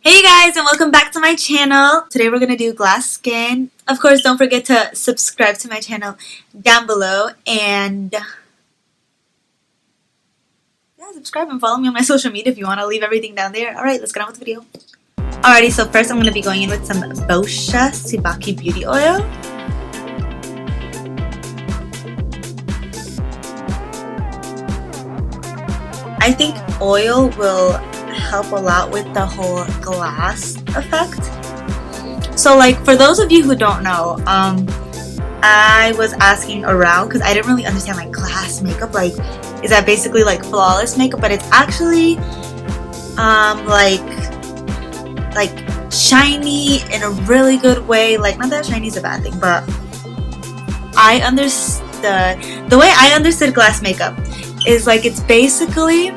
Hey guys, and welcome back to my channel. Today we're gonna do glass skin. Of course, don't forget to subscribe to my channel down below, and yeah, subscribe and follow me on my social media if you want. I'll leave everything down there. Alright, let's get on with the video. Alrighty, so first I'm gonna be going in with some Boscia Tsubaki beauty oil. I think oil will help a lot with the whole glass effect. So like, for those of you who don't know, I was asking around because I didn't really understand like glass makeup. Like, is that basically like flawless makeup? But it's actually like shiny in a really good way. Like, not that shiny is a bad thing, but the way I understood glass makeup is like, it's basically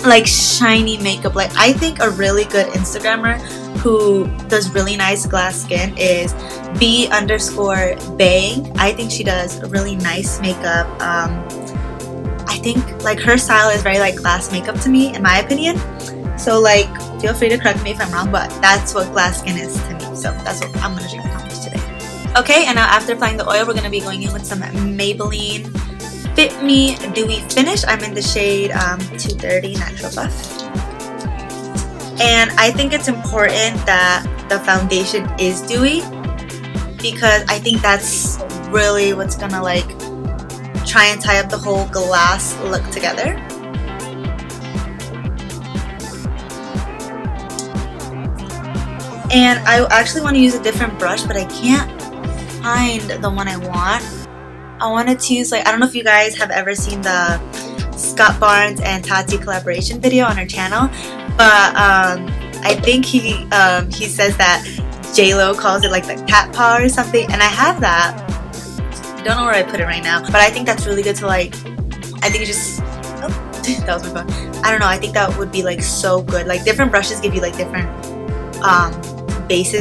like shiny makeup. Like, I think a really good Instagrammer who does really nice glass skin is B_bang. I think she does really nice makeup. I think like her style is very like glass makeup to me, in my opinion. So like, feel free to correct me if I'm wrong, but that's what glass skin is to me. So that's what I'm gonna try to accomplish today. Okay, and now after applying the oil, we're gonna be going in with some Maybelline Fit Me Dewy Finish. I'm in the shade 230 Natural Buff. And I think it's important that the foundation is dewy, because I think that's really what's gonna like try and tie up the whole glass look together. And I actually want to use a different brush, but I can't find the one I want. I wanted to use, like, I don't know if you guys have ever seen the Scott Barnes and Tati collaboration video on her channel, but I think he says that J-Lo calls it like the cat paw or something, and I have that. I don't know where I put it right now, but I think that's really good to like, I think it just, oh, that was my phone. I don't know, I think that would be like so good. Like, different brushes give you like different base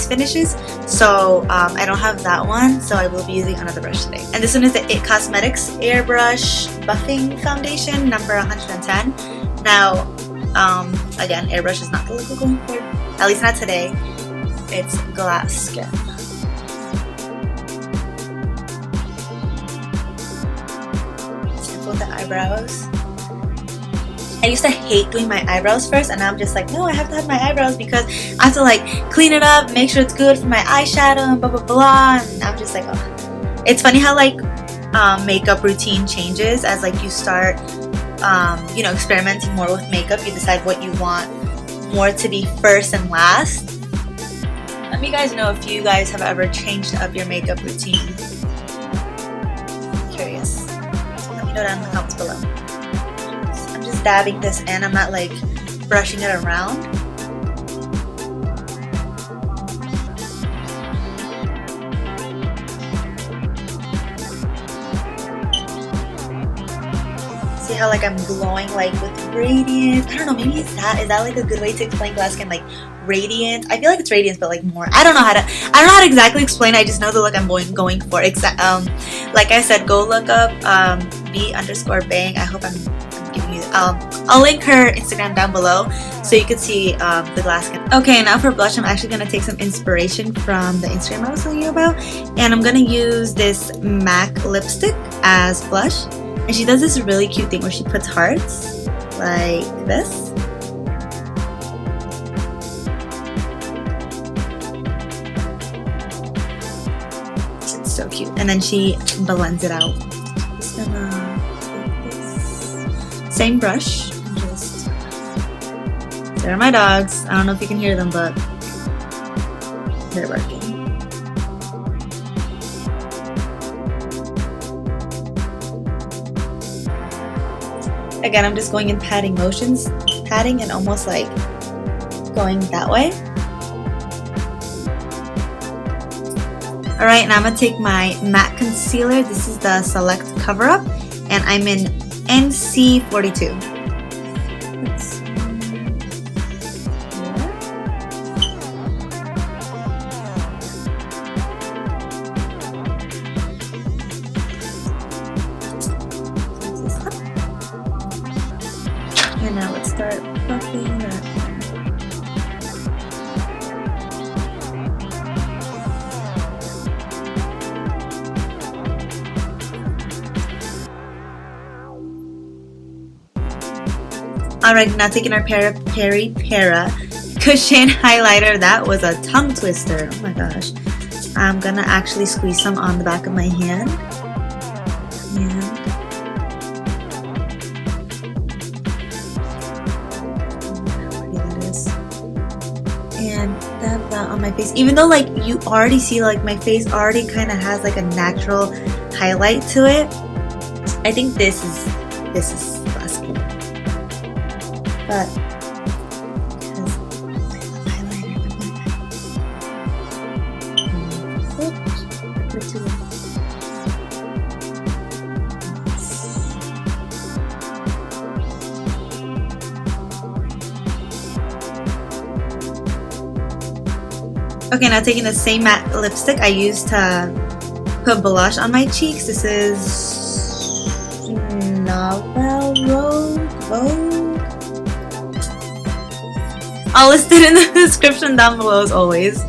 finishes. So I don't have that one, so I will be using another brush today. And this one is the It Cosmetics Airbrush Buffing Foundation number 110. Now again, airbrush is not the look we're going for, at least not today. It's glass skin. Simple with the eyebrows. I used to hate doing my eyebrows first, and now I'm just like, no, I have to have my eyebrows because I have to like clean it up, make sure it's good for my eyeshadow and blah blah blah. And I'm just like, oh. It's funny how like makeup routine changes as like you start you know, experimenting more with makeup. You decide what you want more to be first and last. Let me guys know if you guys have ever changed up your makeup routine. I'm curious. Let me know down in the comments below. Just dabbing this in, I'm not like brushing it around. See how like I'm glowing like with radiance? I don't know, maybe is that like a good way to explain glass skin, like radiance? I feel like it's radiance, but like more. I don't know how to exactly explain it. I just know the look I'm going for. Like I said, go look up B_bang. I hope I'm giving you. I'll link her Instagram down below so you can see the glass skin. Okay, now for blush, I'm actually gonna take some inspiration from the Instagram I was telling you about, and I'm gonna use this MAC lipstick as blush. And she does this really cute thing where she puts hearts like this. It's so cute. And then she blends it out. Just gonna take this same brush and just, there are my dogs. I don't know if you can hear them, but they're barking. Again, I'm just going in patting motions, patting and almost like going that way. Alright, now I'm going to take my matte concealer. This is the Select Cover Up, and I'm in NC42. And now let's start buffing that. Alright, now taking our Peri Pera cushion highlighter. That was a tongue twister. Oh my gosh. I'm gonna actually squeeze some on the back of my hand. And dab that on my face. Even though like you already see like my face already kind of has like a natural highlight to it, I think this is less good. But because I love highlighter, okay, now taking the same matte lipstick I used to put blush on my cheeks. This is Nouvelle Vogue. I'll list it in the description down below as always.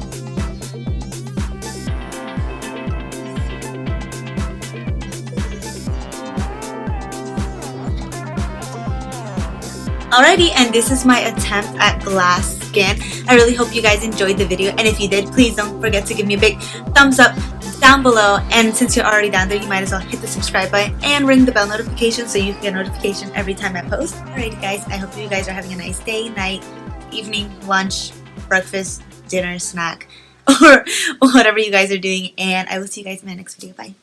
Alrighty, and this is my attempt at glass skin. I really hope you guys enjoyed the video, and if you did, please don't forget to give me a big thumbs up down below. And since you're already down there, you might as well hit the subscribe button and ring the bell notification so you can get a notification every time I post. Alrighty guys, I hope you guys are having a nice day, night, evening, lunch, breakfast, dinner, snack, or whatever you guys are doing, and I will see you guys in my next video. Bye.